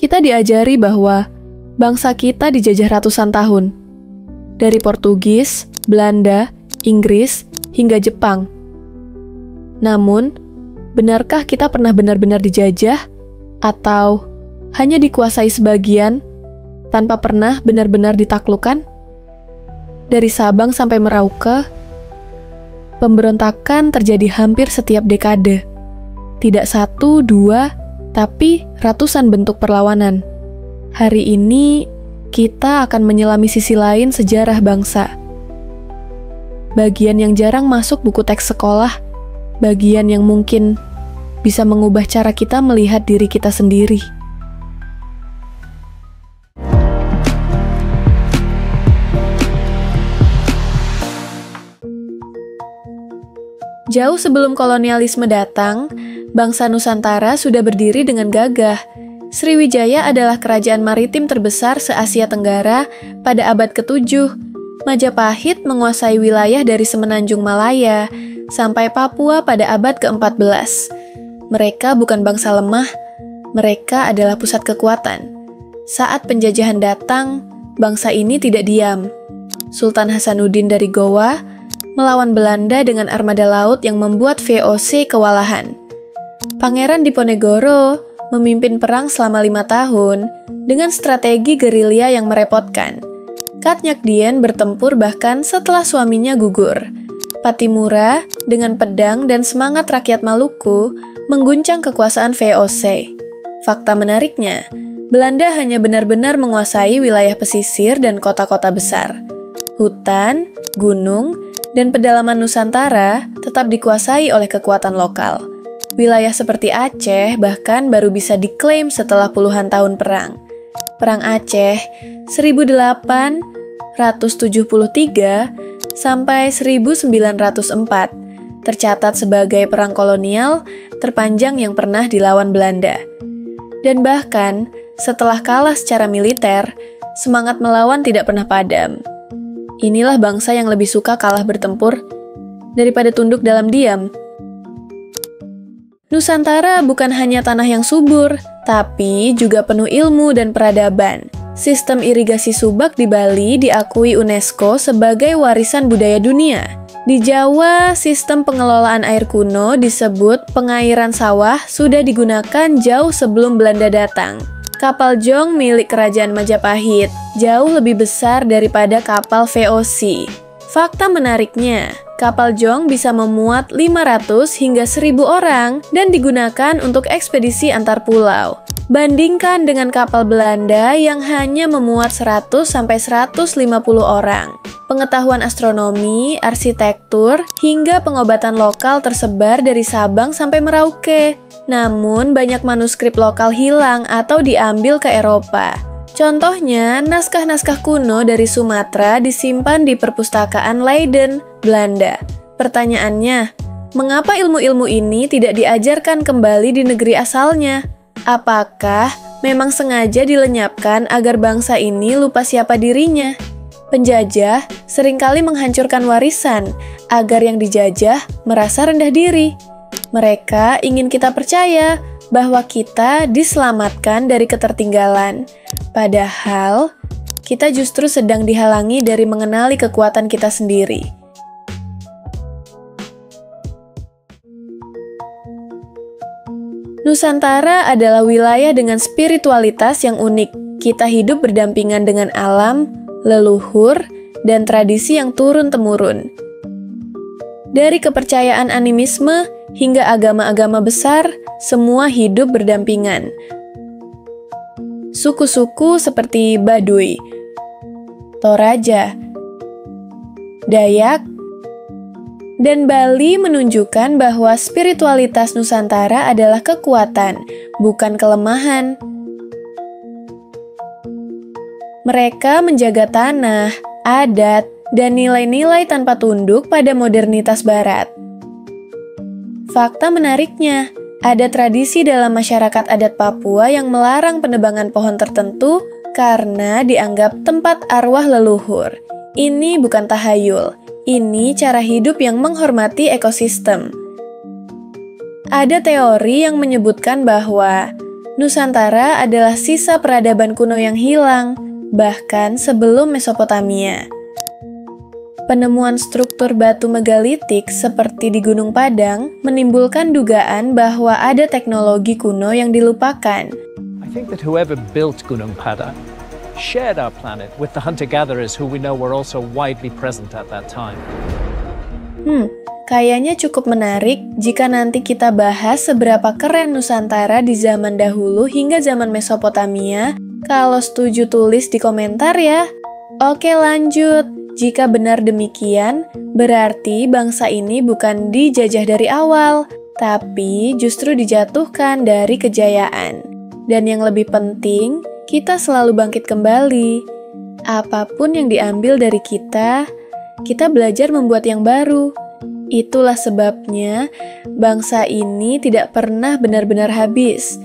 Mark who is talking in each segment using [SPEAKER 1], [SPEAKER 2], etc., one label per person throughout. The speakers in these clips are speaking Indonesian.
[SPEAKER 1] Kita diajari bahwa bangsa kita dijajah ratusan tahun, dari Portugis, Belanda, Inggris, hingga Jepang. Namun, benarkah kita pernah benar-benar dijajah, atau hanya dikuasai sebagian, tanpa pernah benar-benar ditaklukkan? Dari Sabang sampai Merauke, pemberontakan terjadi hampir setiap dekade. Tidak satu, dua, tapi ratusan bentuk perlawanan. Hari ini, kita akan menyelami sisi lain sejarah bangsa. Bagian yang jarang masuk buku teks sekolah, bagian yang mungkin bisa mengubah cara kita melihat diri kita sendiri. Jauh sebelum kolonialisme datang, bangsa Nusantara sudah berdiri dengan gagah. Sriwijaya adalah kerajaan maritim terbesar se-Asia Tenggara pada abad ke-7. Majapahit menguasai wilayah dari semenanjung Malaya sampai Papua pada abad ke-14. Mereka bukan bangsa lemah, mereka adalah pusat kekuatan. Saat penjajahan datang, bangsa ini tidak diam. Sultan Hasanuddin dari Gowa melawan Belanda dengan armada laut yang membuat VOC kewalahan. Pangeran Diponegoro memimpin perang selama 5 tahun dengan strategi gerilya yang merepotkan. Katnyak Dien bertempur bahkan setelah suaminya gugur. Patimura dengan pedang dan semangat rakyat Maluku mengguncang kekuasaan VOC. Fakta menariknya, Belanda hanya benar-benar menguasai wilayah pesisir dan kota-kota besar. Hutan, gunung, dan pedalaman Nusantara tetap dikuasai oleh kekuatan lokal. Wilayah seperti Aceh bahkan baru bisa diklaim setelah puluhan tahun perang. Perang Aceh 1873 sampai 1904 tercatat sebagai perang kolonial terpanjang yang pernah dilawan Belanda. Dan bahkan setelah kalah secara militer, semangat melawan tidak pernah padam. Inilah bangsa yang lebih suka kalah bertempur daripada tunduk dalam diam. Nusantara bukan hanya tanah yang subur, tapi juga penuh ilmu dan peradaban. Sistem irigasi subak di Bali diakui UNESCO sebagai warisan budaya dunia. Di Jawa, sistem pengelolaan air kuno disebut pengairan sawah sudah digunakan jauh sebelum Belanda datang. Kapal Jong milik Kerajaan Majapahit jauh lebih besar daripada kapal VOC. Fakta menariknya, kapal Jong bisa memuat 500 hingga 1000 orang dan digunakan untuk ekspedisi antar pulau. Bandingkan dengan kapal Belanda yang hanya memuat 100 sampai 150 orang. Pengetahuan astronomi, arsitektur, hingga pengobatan lokal tersebar dari Sabang sampai Merauke. Namun, banyak manuskrip lokal hilang atau diambil ke Eropa. Contohnya, naskah-naskah kuno dari Sumatera disimpan di perpustakaan Leiden, Belanda. Pertanyaannya, mengapa ilmu-ilmu ini tidak diajarkan kembali di negeri asalnya? Apakah memang sengaja dilenyapkan agar bangsa ini lupa siapa dirinya? Penjajah seringkali menghancurkan warisan agar yang dijajah merasa rendah diri. Mereka ingin kita percaya bahwa kita diselamatkan dari ketertinggalan. Padahal, kita justru sedang dihalangi dari mengenali kekuatan kita sendiri. Nusantara adalah wilayah dengan spiritualitas yang unik. Kita hidup berdampingan dengan alam, leluhur, dan tradisi yang turun-temurun. Dari kepercayaan animisme hingga agama-agama besar, semua hidup berdampingan. Suku-suku seperti Baduy, Toraja, Dayak, dan Bali menunjukkan bahwa spiritualitas Nusantara adalah kekuatan, bukan kelemahan. Mereka menjaga tanah, adat, dan nilai-nilai tanpa tunduk pada modernitas Barat. Fakta menariknya, ada tradisi dalam masyarakat adat Papua yang melarang penebangan pohon tertentu karena dianggap tempat arwah leluhur. Ini bukan tahayul, ini cara hidup yang menghormati ekosistem. Ada teori yang menyebutkan bahwa Nusantara adalah sisa peradaban kuno yang hilang, bahkan sebelum Mesopotamia. Penemuan struktur batu megalitik seperti di Gunung Padang menimbulkan dugaan bahwa ada teknologi kuno yang dilupakan.
[SPEAKER 2] I think that whoever built Gunung Padang shared our planet with the hunter-gatherers who we know were also widely present at that time.
[SPEAKER 1] Kayaknya cukup menarik jika nanti kita bahas seberapa keren Nusantara di zaman dahulu hingga zaman Mesopotamia. Kalau setuju tulis di komentar ya. Oke, lanjut. Jika benar demikian, berarti bangsa ini bukan dijajah dari awal, tapi justru dijatuhkan dari kejayaan. Dan yang lebih penting, kita selalu bangkit kembali. Apapun yang diambil dari kita belajar membuat yang baru. Itulah sebabnya bangsa ini tidak pernah benar-benar habis.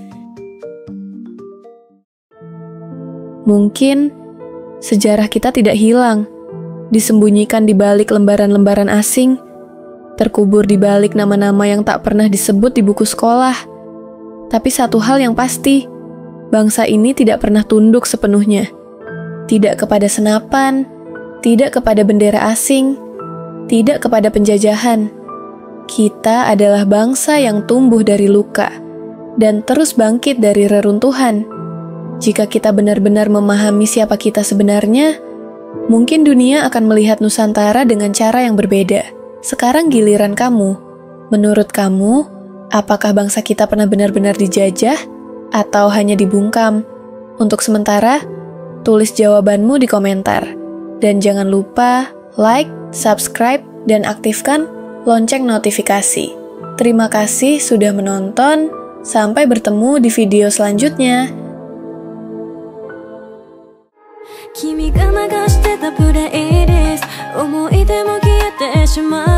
[SPEAKER 1] Mungkin sejarah kita tidak hilang, disembunyikan di balik lembaran-lembaran asing, terkubur di balik nama-nama yang tak pernah disebut di buku sekolah. Tapi satu hal yang pasti, bangsa ini tidak pernah tunduk sepenuhnya. Tidak kepada senapan, tidak kepada bendera asing, tidak kepada penjajahan. Kita adalah bangsa yang tumbuh dari luka dan terus bangkit dari reruntuhan. Jika kita benar-benar memahami siapa kita sebenarnya, mungkin dunia akan melihat Nusantara dengan cara yang berbeda. Sekarang giliran kamu. Menurut kamu, apakah bangsa kita pernah benar-benar dijajah atau hanya dibungkam? Untuk sementara, tulis jawabanmu di komentar. Dan jangan lupa like, subscribe, dan aktifkan lonceng notifikasi. Terima kasih sudah menonton. Sampai bertemu di video selanjutnya.
[SPEAKER 3] 君が流してたプレイリスト思い出も消えてしまう